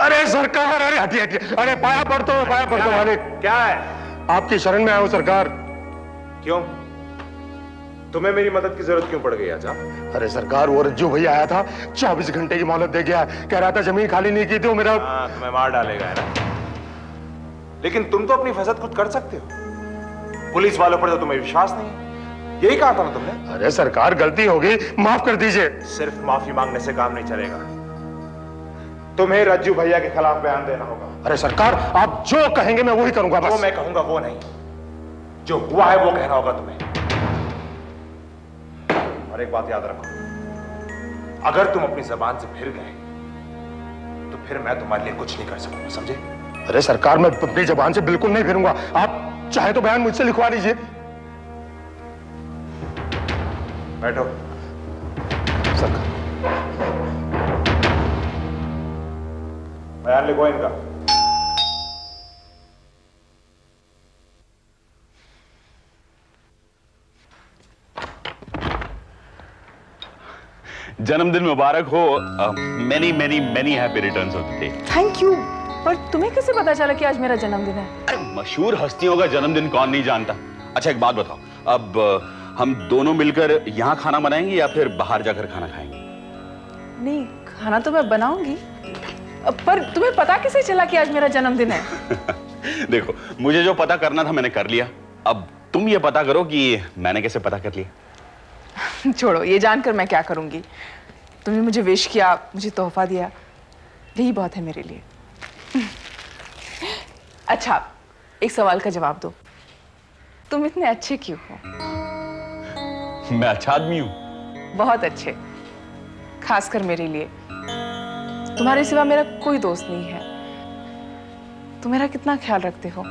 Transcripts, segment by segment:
अरे सरकार, अरे हटिए हटिए, अरे पाया पड़तो मालिक। क्या है? आपकी शरण में आया हूं सरकार। क्यों? तुम्हें मेरी मदद की जरूरत क्यों पड़ गई आजा? अरे सरकार, वो रज्जू भैया आया था, 24 घंटे की मोहलत दे गया, कह रहा था जमीन खाली नहीं की थी, मेरा। हाँ, तुम्हें मार डालेगा, है ना? लेकिन तुम तो अपनी हिफाजत खुद कर सकते हो। पुलिस वालों पर तो तुम्हें विश्वास नहीं है, यही कहा था ना तुमने? अरे सरकार, गलती हो गई, माफ कर दीजिए। सिर्फ माफी मांगने से काम नहीं चलेगा, तुम्हें रज्जू भैया के खिलाफ बयान देना होगा। अरे सरकार, आप जो कहेंगे मैं वही करूंगा। जो मैं कहूंगा वो नहीं, जो हुआ है वो कहना होगा तुम्हें। और एक बात याद रखो, अगर तुम अपनी जबान से फिर गए तो फिर मैं तुम्हारे लिए कुछ नहीं कर सकूंगा, समझे? अरे सरकार, मैं अपनी जबान से बिल्कुल नहीं फिरूंगा। आप चाहे तो बयान मुझसे लिखवा लीजिए। बैठो। सरकार, बयान लिखो इनका। जन्मदिन मुबारक हो। Many many many happy returns of the day. Thank you. पर तुम्हें कैसे पता चला कि आज मेरा जन्मदिन है? अरे मशहूर हस्तियों का जन्मदिन कौन नहीं जानता। अच्छा एक बात बताओ, अब हम दोनों मिलकर यहाँ खाना बनाएंगे या फिर बाहर जाकर खाना खाएंगे? नहीं, खाना तो मैं बनाऊंगी, पर तुम्हें पता कैसे चला कि आज मेरा जन्मदिन है? देखो, मुझे जो पता करना था मैंने कर लिया, अब तुम ये पता करो कि मैंने कैसे पता कर लिया। छोड़ो, ये जानकर मैं क्या करूंगी। तुमने मुझे विश किया, मुझे तोहफा दिया, यही बहुत है मेरे लिए। अच्छा, एक सवाल का जवाब दो, तुम इतने अच्छे क्यों हो? मैं अच्छा आदमी हूं? बहुत अच्छे, खासकर मेरे लिए। तुम्हारे सिवा मेरा कोई दोस्त नहीं है। तुम मेरा कितना ख्याल रखते हो।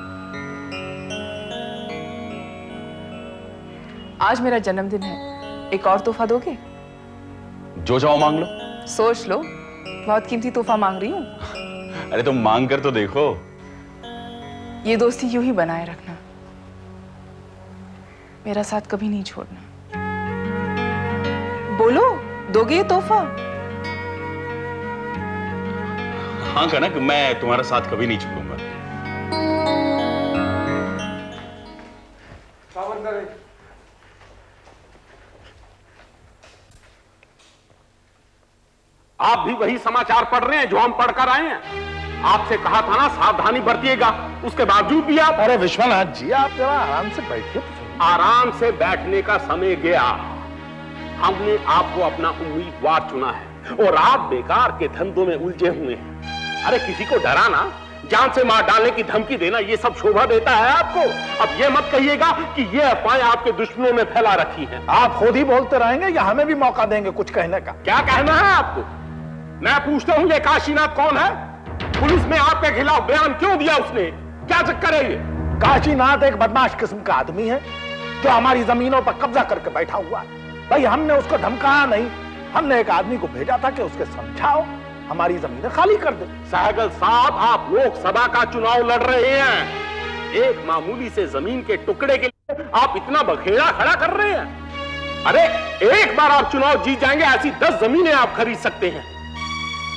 आज मेरा जन्मदिन है, एक और तोहफा दोगे? जो चाहो मांग लो। सोच लो, बहुत कीमती तोहफा मांग रही हूं। अरे तुम मांग कर तो देखो। ये दोस्ती यूं ही बनाए रखना, मेरा साथ कभी नहीं छोड़ना। बोलो, दोगे ये तोहफा? हाँ कनक, मैं तुम्हारा साथ कभी नहीं छोड़ूंगा। आप भी वही समाचार पढ़ रहे हैं जो हम पढ़कर आए हैं। आपसे कहा था ना सावधानी बरतिएगा, उसके बावजूद भी आप। अरे विश्वनाथ जी, आप जरा आराम से बैठिए। आराम से बैठने का समय गया। हमने आपको अपना उम्मीदवार चुना है और आप बेकार के धंधों में उलझे हुए हैं। अरे किसी को डराना, जान से मार डालने की धमकी देना, ये सब शोभा देता है आपको? अब ये मत कहिएगा कि ये अफवाहें आपके दुश्मनों ने फैला रखी हैं। आप खुद ही बोलते रहेंगे या हमें भी मौका देंगे कुछ कहने का? क्या कहना है आपको? मैं पूछता हूं, ये काशीनाथ कौन है? पुलिस में आपके खिलाफ बयान क्यों दिया उसने? क्या चक्कर है ये? काशीनाथ एक बदमाश किस्म का आदमी है जो हमारी जमीनों पर कब्जा करके बैठा हुआ है। भाई हमने उसको धमकाया नहीं, हमने एक आदमी को भेजा था कि उसके समझाओ हमारी जमीनें खाली कर दे। सहगल साहब, आप लोकसभा का चुनाव लड़ रहे हैं, एक मामूली से जमीन के टुकड़े के लिए आप इतना बखेड़ा खड़ा कर रहे हैं। अरे एक बार आप चुनाव जीत जाएंगे, ऐसी 10 जमीनें आप खरीद सकते हैं।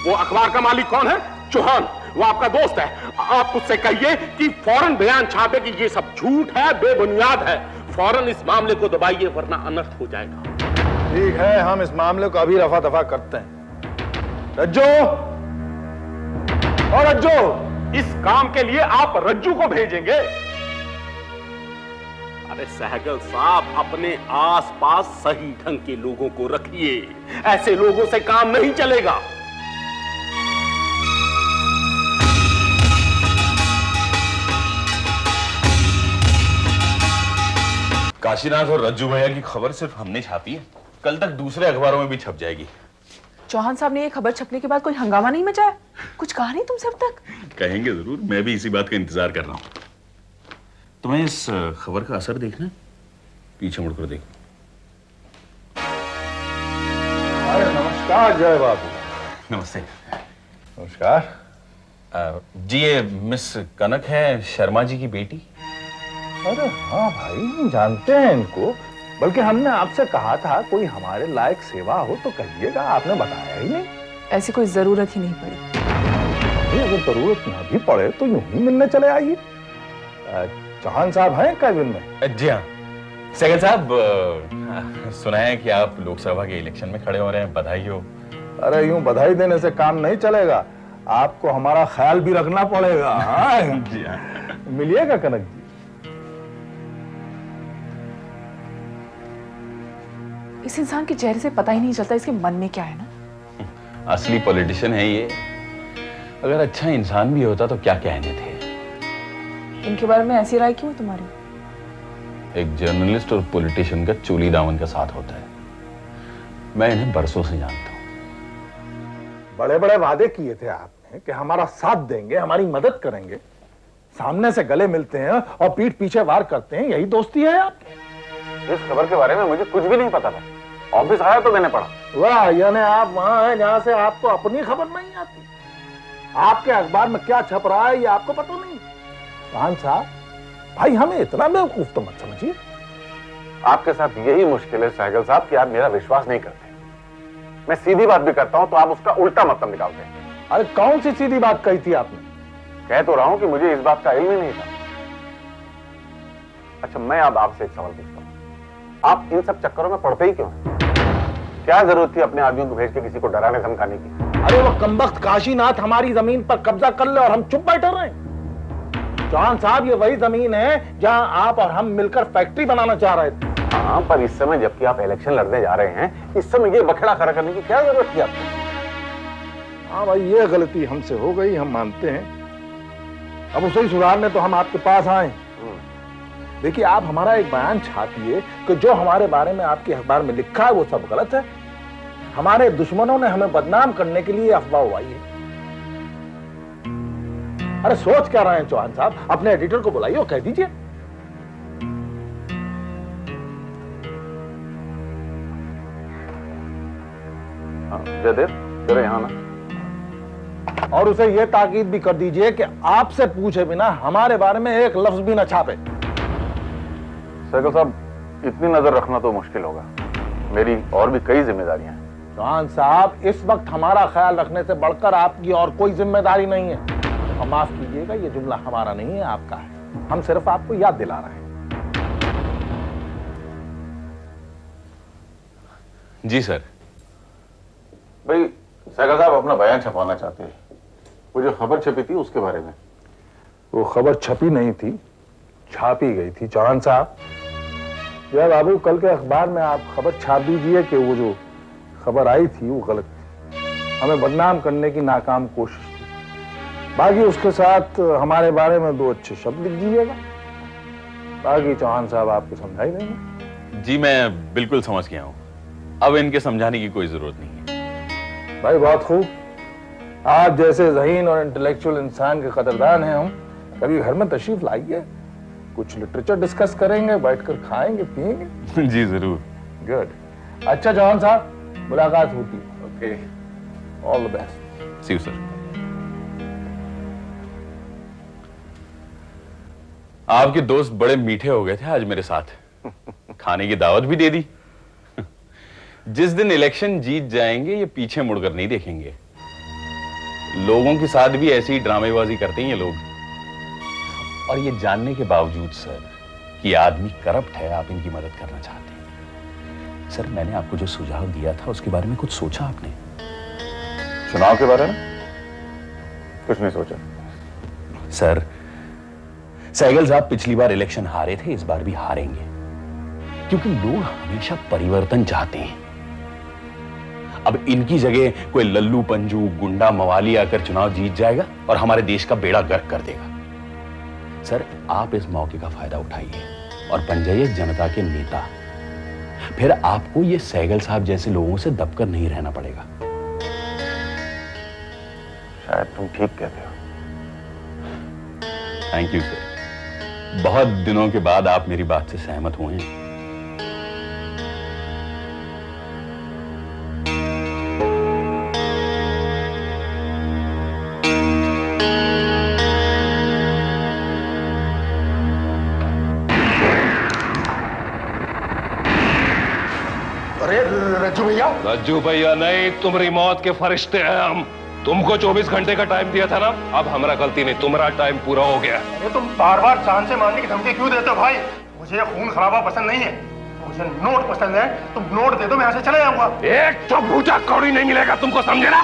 वो अखबार का मालिक कौन है? चौहान, वो आपका दोस्त है। आप उससे कहिए कि फौरन बयान छापे कि ये सब झूठ है, बेबुनियाद है। फौरन इस मामले को दबाइए वरना अनर्थ हो जाएगा। ठीक है, हम इस मामले को अभी रफा दफा करते हैं। रज्जू, और रज्जू, इस काम के लिए आप रज्जू को भेजेंगे? अरे सहगल साहब, अपने आसपास सही ढंग के लोगों को रखिए, ऐसे लोगों से काम नहीं चलेगा। काशीनाथ और रज्जू भैया की खबर सिर्फ हमने छापी है, कल तक दूसरे अखबारों में भी छप जाएगी। चौहान साहब ने ये खबर छपने के बाद कोई हंगामा नहीं मचाया? कुछ कहा नहीं तुमसे अब तक? कहेंगे जरूर, मैं भी इसी बात का इंतजार कर रहा हूं। तुम्हें इस खबर का असर देखना है? पीछे मुड़कर देखो। नमस्कार जय बाबू। नमस्ते। नमस्कार। जी ये मिस कनक है, शर्मा जी की बेटी। अरे हाँ भाई, हम जानते हैं इनको, बल्कि हमने आपसे कहा था कोई हमारे लायक सेवा हो तो कहिएगा, आपने बताया ही नहीं। ऐसी कोई जरूरत ही नहीं पड़ी। भाई अगर जरूरत ना भी पड़े तो यूं ही मिलने चले आइए। चौहान साहब हैं कैबिन में? जी हाँ सहगल साहब, सुना है कि आप लोकसभा के इलेक्शन में खड़े हो रहे हैं, बधाई हो। अरे यूं बधाई देने से काम नहीं चलेगा, आपको हमारा ख्याल भी रखना पड़ेगा। हाँ जी हाँ। मिलिएगा कनक जी। इस इंसान के चेहरे से पता ही नहीं चलता इसके मन में क्या है ना। असली पॉलिटिशियन है ये। अगर अच्छा इंसान भी होता तो क्या कहने थे। इनके बारे में ऐसी राय क्यों है तुम्हारी? एक जर्नलिस्ट और पॉलिटिशियन का चोली दामन का साथ होता है। मैं इन्हें बरसों से जानता हूं। बड़े बड़े वादे किए थे आपने कि हमारा साथ देंगे, हमारी मदद करेंगे। सामने से गले मिलते हैं और पीठ पीछे वार करते हैं, यही दोस्ती है आपकी? इस खबर के बारे में मुझे कुछ भी नहीं पता था, ऑफिस आया तो मैंने पढ़ा। वाह, यानी आप वहां हैं जहां से आपको अपनी खबर नहीं आती। आपके अखबार में क्या छप रहा है ये आपको पता नहीं। चौहान साहब, भाई हमें इतना बेवकूफ तो मत समझिए। आपके साथ यही मुश्किल है सहगल साहब कि आप मेरा विश्वास नहीं करते। मैं सीधी बात भी करता हूं तो आप उसका उल्टा मतलब निकालते हैं। अरे कौन सी सीधी बात कही थी आपने? कह तो रहा हूं कि मुझे इस बात का इल्म ही नहीं था। अच्छा, मैं अब आपसे एक सवाल पूछता हूं, आप इन सब चक्करों में पड़ते ही क्यों हैं? क्या जरूरत थी अपने आदमियों को भेज के किसी को डराने धमकाने की? अरे वो कमबख्त काशीनाथ हमारी जमीन पर कब्जा कर ले और हम चुप बैठे रहे। चौहान साहब, ये वही जमीन है जहां आप और हम मिलकर फैक्ट्री बनाना चाह रहे थे। हाँ, पर इस समय जबकि आप इलेक्शन लड़ने जा रहे हैं, इस समय ये बखेड़ा खड़ा करने की क्या जरूरत थी आपको? हाँ भाई, ये गलती हमसे हो गई, हम मानते हैं। अब उसे ही सुधारने तो हम आपके पास आए। देखिए, आप हमारा एक बयान छापिए कि जो हमारे बारे में आपके अखबार में लिखा है वो सब गलत है। हमारे दुश्मनों ने हमें बदनाम करने के लिए अफवाह उड़ाई है। अरे सोच क्या रहे हैं चौहान साहब? अपने एडिटर को बुलाइए और कह दीजिए। जयदेव, जरा यहाँ ना। और उसे यह ताकीद भी कर दीजिए कि आपसे पूछे बिना हमारे बारे में एक लफ्ज भी न छापे। सहगल साहब, इतनी नजर रखना तो मुश्किल होगा, मेरी और भी कई जिम्मेदारियां हैं। चौहान साहब, इस वक्त हमारा ख्याल रखने से बढ़कर आपकी और कोई जिम्मेदारी नहीं है। और माफ कीजिएगा, ये जुमला हमारा नहीं है, आपका है। हम सिर्फ आपको याद दिला रहे हैं। जी सर। भाई सहगल साहब अपना बयान छपवाना चाहते हैं। वो जो खबर छपी थी उसके बारे में। वो खबर छपी नहीं थी, छापी गई थी। चौहान साहब, जय बाबू, कल के अखबार में आप खबर छाप दीजिए कि वो जो खबर आई थी वो गलत थी, हमें बदनाम करने की नाकाम कोशिश थी। बाकी उसके साथ हमारे बारे में 2 अच्छे शब्द लिख दीजिएगा। बाकी चौहान साहब आपको समझाई देंगे। जी मैं बिल्कुल समझ गया हूं, अब इनके समझाने की कोई जरूरत नहीं है। भाई बहुत खूब, आप जैसे ज़हीन और इंटेलेक्चुअल इंसान के कदरदान हैं हम। कभी घर में तशरीफ लाइए, कुछ लिटरेचर डिस्कस करेंगे, बैठकर खाएंगे पिएंगे। जी जरूर। गुड। अच्छा चौहान साहब, मुलाकात होती है। Okay, all the best. See you sir. आपके दोस्त बड़े मीठे हो गए थे आज मेरे साथ, खाने की दावत भी दे दी। जिस दिन इलेक्शन जीत जाएंगे ये पीछे मुड़कर नहीं देखेंगे। लोगों के साथ भी ऐसी ही ड्रामेबाजी करते हैं ये लोग। और ये जानने के बावजूद सर कि आदमी करप्ट है, आप इनकी मदद करना चाहते हैं। सर, मैंने आपको जो सुझाव दिया था उसके बारे में कुछ सोचा आपने? चुनाव के बारे में कुछ नहीं सोचा। सर, सहगल साहब पिछली बार इलेक्शन हारे थे, इस बार भी हारेंगे, क्योंकि लोग हमेशा परिवर्तन चाहते हैं। अब इनकी जगह कोई लल्लू पंजू गुंडा मवाली आकर चुनाव जीत जाएगा और हमारे देश का बेड़ा गर्क कर देगा। सर, आप इस मौके का फायदा उठाइए और बन जाइए जनता के नेता। फिर आपको ये सहगल साहब जैसे लोगों से दबकर नहीं रहना पड़ेगा। शायद तुम ठीक कहते हो। थैंक यू सर, बहुत दिनों के बाद आप मेरी बात से सहमत हुए हैं। अरे रज्जू भैया। रज्जू भैया नहीं, तुम्हारी मौत के फरिश्ते हैं हम। तुमको 24 घंटे का टाइम दिया था ना, अब हमारा गलती नहीं, तुम्हारा टाइम पूरा हो गया। अरे तुम बार बार जान से मारने की धमकी क्यों देते हो भाई? मुझे खून खराबा पसंद नहीं है, मुझे नोट पसंद है। तुम नोट दे दो, मैं यहाँ से चले जाऊंगा। एक तो भूजा कौड़ी नहीं मिलेगा तुमको, समझे ना?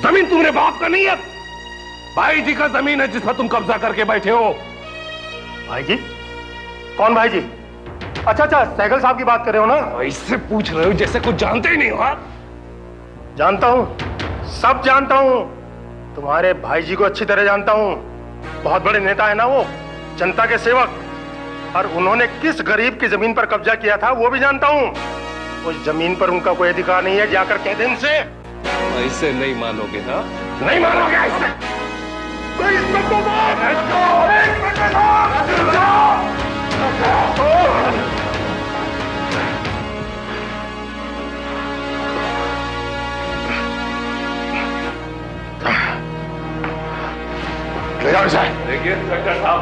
जमीन तुम्हारे बाप का नहीं है, भाई जी का जमीन है जिस पर तुम कब्जा करके बैठे हो। भाई जी? कौन भाई जी? अच्छा अच्छा, सहगल साहब की बात कर रहे हो ना? इससे पूछ रहे हो जैसे कुछ जानते ही नहीं हो। जानता हूँ, सब जानता हूँ। तुम्हारे भाई जी को अच्छी तरह जानता हूँ। बहुत बड़े नेता है ना वो, जनता के सेवक। और उन्होंने किस गरीब की जमीन पर कब्जा किया था वो भी जानता हूँ। उस जमीन पर उनका कोई अधिकार नहीं है, जाकर कह दे इनसे। ऐसे नहीं मानोगे ना? नहीं मानोगे ऐसे? ले जाओ इसे। देखिए इंस्पेक्टर साहब,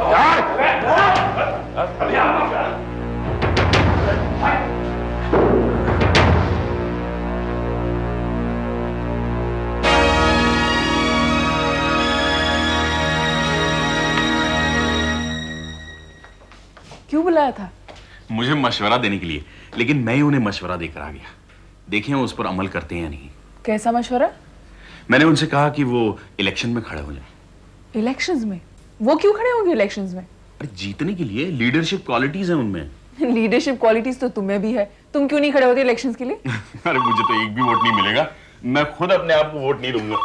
क्यों बुलाया था? मुझे मशवरा देने के लिए, लेकिन मैं ही उन्हें मशवरा देकर आ गया। देखिए वो उस पर अमल करते हैं या नहीं। कैसा मशवरा? मैंने उनसे कहा कि वो इलेक्शन में खड़े हो जाएं। इलेक्शंस में? वो क्यों खड़े होंगे इलेक्शंस में? अरे जीतने के लिए, लीडरशिप क्वालिटीज हैं उनमें। लीडरशिप क्वालिटीज तो तुम्हें भी है, तुम क्यों नहीं खड़े होते इलेक्शंस के लिए? अरे मुझे तो एक भी वोट नहीं मिलेगा, मैं खुद अपने आप को वोट नहीं दूंगा।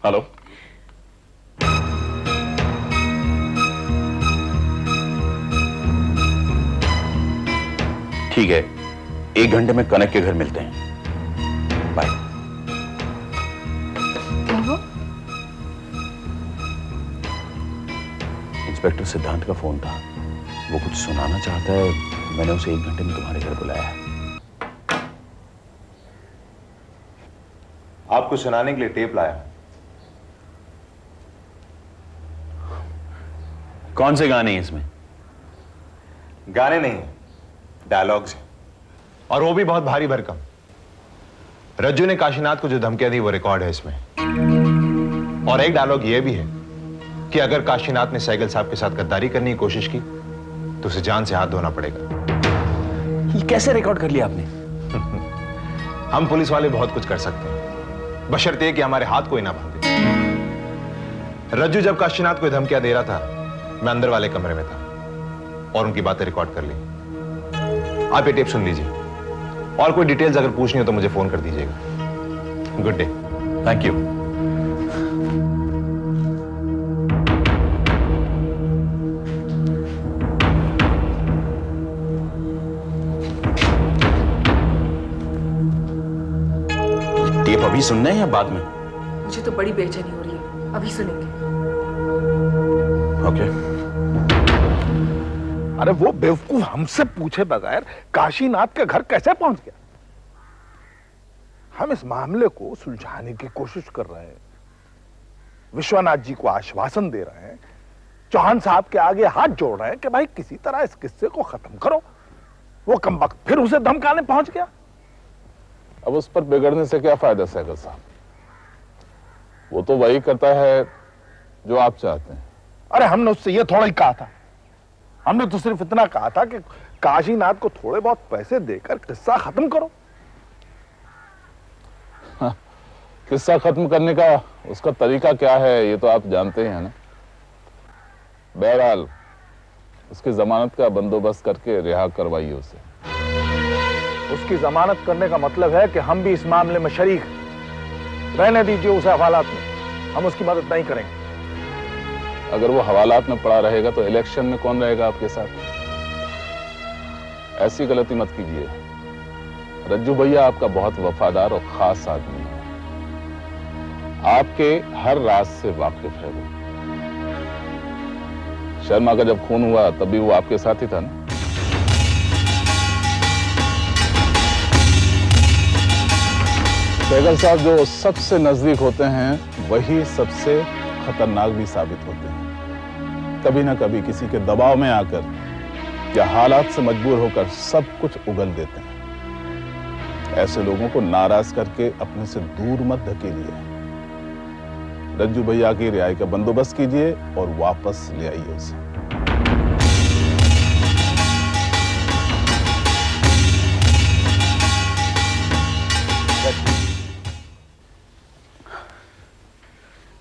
हेलो, ठीक है, 1 घंटे में कनक के घर मिलते हैं। बाय। क्या हुआ? इंस्पेक्टर सिद्धांत का फोन था, वो कुछ सुनाना चाहता है। मैंने उसे 1 घंटे में तुम्हारे घर बुलाया है। आपको सुनाने के लिए टेप लाया। कौन से गाने हैं इसमें? गाने नहीं, डायलॉग्स हैं, और वो भी बहुत भारी भरकम। रज्जू ने काशीनाथ को जो धमकियां दी वो रिकॉर्ड है इसमें। और एक डायलॉग ये भी है कि अगर काशीनाथ ने सहगल साहब के साथ गद्दारी करने की कोशिश की तो उसे जान से हाथ धोना पड़ेगा। ये कैसे रिकॉर्ड कर लिया आपने? हम पुलिस वाले बहुत कुछ कर सकते हैं, बशर्ते कि हमारे हाथ कोई ना बांधे। रज्जू जब काशीनाथ को धमकियां दे रहा था, मैं अंदर वाले कमरे में था और उनकी बातें रिकॉर्ड कर ली। आप ये टेप सुन लीजिए, और कोई डिटेल्स अगर पूछनी हो तो मुझे फोन कर दीजिएगा। Good day. Thank you. Tape अभी सुनना है या बाद में? मुझे तो बड़ी बेचैनी हो रही है, अभी सुनेंगे। ओके। अरे वो बेवकूफ हमसे पूछे बगैर काशीनाथ के घर कैसे पहुंच गया? हम इस मामले को सुलझाने की कोशिश कर रहे हैं, विश्वनाथ जी को आश्वासन दे रहे हैं, चौहान साहब के आगे हाथ जोड़ रहे हैं कि भाई किसी तरह इस किस्से को खत्म करो। वो कमबख्त फिर उसे धमकाने पहुंच गया। अब उस पर बिगड़ने से क्या फायदा सहगल साहब? वो तो वही करता है जो आप चाहते हैं। अरे हमने उससे ये थोड़ा ही कहा था, हमने तो सिर्फ इतना कहा था कि काशीनाथ को थोड़े बहुत पैसे देकर किस्सा खत्म करो। हाँ, किस्सा खत्म करने का उसका तरीका क्या है ये तो आप जानते हैं ना। बहरहाल उसकी जमानत का बंदोबस्त करके रिहा करवाइए उसे। उसकी जमानत करने का मतलब है कि हम भी इस मामले में शरीक हैं। रहने दीजिए उसे हवालात में, हम उसकी मदद नहीं करेंगे। अगर वो हवालात में पड़ा रहेगा तो इलेक्शन में कौन रहेगा आपके साथ? ऐसी गलती मत कीजिए। रज्जू भैया आपका बहुत वफादार और खास आदमी है, आपके हर राज से वाकिफ है वो। शर्मा का जब खून हुआ तब भी वो आपके साथ ही था ना? सहगल साहब जो सबसे नजदीक होते हैं वही सबसे खतरनाक भी साबित होते हैं। कभी ना कभी किसी के दबाव में आकर या हालात से मजबूर होकर सब कुछ उगल देते हैं। ऐसे लोगों को नाराज करके अपने से दूर मत धकेलिए। रज्जू भैया की रिहाई का बंदोबस्त कीजिए और वापस ले आइए उसे।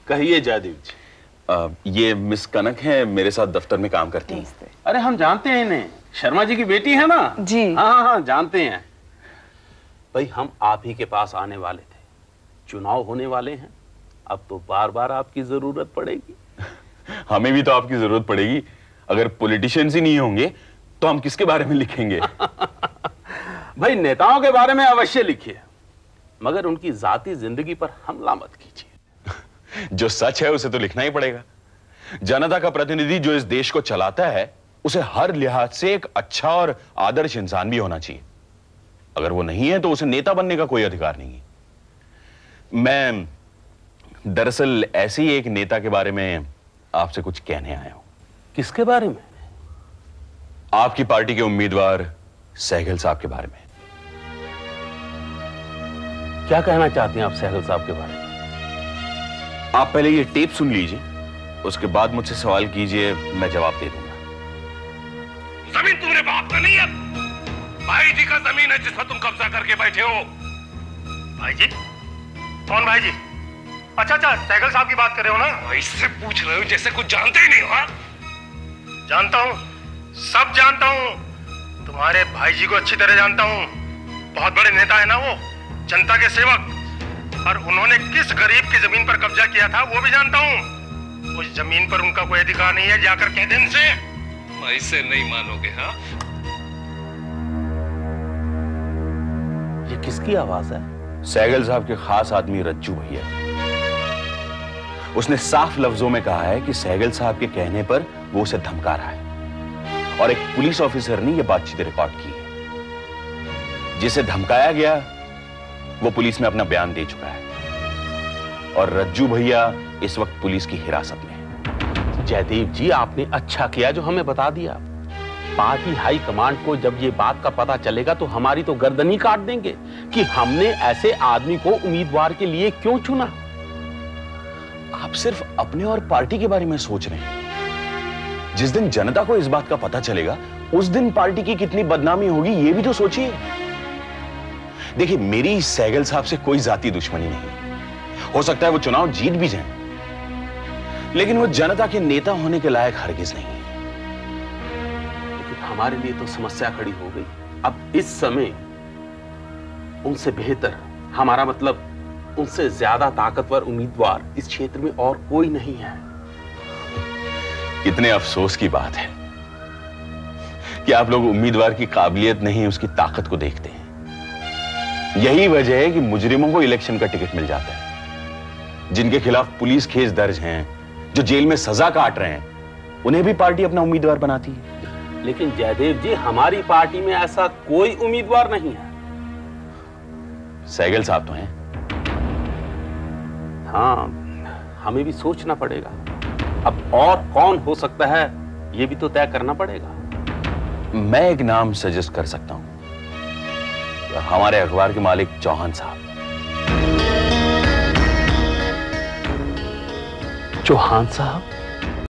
कहिए जयदेव जी। ये मिस कनक है, मेरे साथ दफ्तर में काम करती हैं। अरे हम जानते हैं इन्हें, शर्मा जी की बेटी है ना? जी हाँ जानते हैं। भाई हम आप ही के पास आने वाले थे, चुनाव होने वाले हैं, अब तो बार बार आपकी जरूरत पड़ेगी। हमें भी तो आपकी जरूरत पड़ेगी। अगर पॉलिटिशियंस ही नहीं होंगे तो हम किसके बारे में लिखेंगे? भाई नेताओं के बारे में अवश्य लिखिए, मगर उनकी जाती जिंदगी पर हमला मत कीजिए। जो सच है उसे तो लिखना ही पड़ेगा। जनता का प्रतिनिधि जो इस देश को चलाता है उसे हर लिहाज से एक अच्छा और आदर्श इंसान भी होना चाहिए। अगर वो नहीं है तो उसे नेता बनने का कोई अधिकार नहीं है। मैं दरअसल ऐसे ही एक नेता के बारे में आपसे कुछ कहने आया हूं। किसके बारे में? आपकी पार्टी के उम्मीदवार सहगल साहब के बारे में। क्या कहना चाहते हैं आप सहगल साहब के बारे में? आप पहले ये टेप सुन लीजिए, उसके बाद मुझसे सवाल कीजिए, मैं जवाब दे दूंगा। जमीन तुम्हारे बाप का नहीं है, भाई जी का जमीन है जिस पर तुम कब्जा करके बैठे हो। भाई जी? कौन भाई जी? अच्छा सहगल साहब की बात कर रहे हो ना? इससे पूछ रहे हो जैसे कुछ जानते ही नहीं हो। हाँ? जानता हूं, सब जानता हूं। तुम्हारे भाई जी को अच्छी तरह जानता हूं। बहुत बड़े नेता है ना वो, जनता के सेवक। और उन्होंने किस गरीब की जमीन पर कब्जा किया था वो भी जानता हूं। उस जमीन पर उनका कोई अधिकार नहीं है, जाकर कह दें इनसे। ऐसे नहीं मानोगे? हाँ, ये किसकी आवाज है? सहगल साहब के खास आदमी रज्जू भैया। उसने साफ लफ्जों में कहा है कि सहगल साहब के कहने पर वो उसे धमका रहा है, और एक पुलिस ऑफिसर ने यह बातचीत रिकॉर्ड की है। जिसे धमकाया गया वो पुलिस में अपना बयान दे चुका है, और रज्जू भैया इस वक्त पुलिस की हिरासत में है। जयदेव जी, आपने अच्छा किया जो हमें बता दिया। पार्टी हाई कमांड को जब ये बात का पता चलेगा तो हमारी तो गर्दन ही काट देंगे कि हमने ऐसे आदमी को उम्मीदवार के लिए क्यों चुना। आप सिर्फ अपने और पार्टी के बारे में सोच रहे हैं। जिस दिन जनता को इस बात का पता चलेगा उस दिन पार्टी की कितनी बदनामी होगी ये भी तो सोचिए। देखिए, मेरी सहगल साहब से कोई जाती दुश्मनी नहीं। हो सकता है वो चुनाव जीत भी जाएं, लेकिन वो जनता के नेता होने के लायक हरगिज नहीं है। लेकिन हमारे लिए तो समस्या खड़ी हो गई। अब इस समय उनसे बेहतर, हमारा मतलब उनसे ज्यादा ताकतवर उम्मीदवार इस क्षेत्र में और कोई नहीं है। कितने अफसोस की बात है कि आप लोग उम्मीदवार की काबिलियत नहीं उसकी ताकत को देखते हैं। यही वजह है कि मुजरिमों को इलेक्शन का टिकट मिल जाता है। जिनके खिलाफ पुलिस केस दर्ज हैं, जो जेल में सजा काट रहे हैं, उन्हें भी पार्टी अपना उम्मीदवार बनाती है। लेकिन जयदेव जी, हमारी पार्टी में ऐसा कोई उम्मीदवार नहीं है। सहगल साहब तो हैं। हाँ, हमें भी सोचना पड़ेगा। अब और कौन हो सकता है ये भी तो तय करना पड़ेगा। मैं एक नाम सजेस्ट कर सकता हूं, हमारे अखबार के मालिक चौहान साहब। चौहान साहब?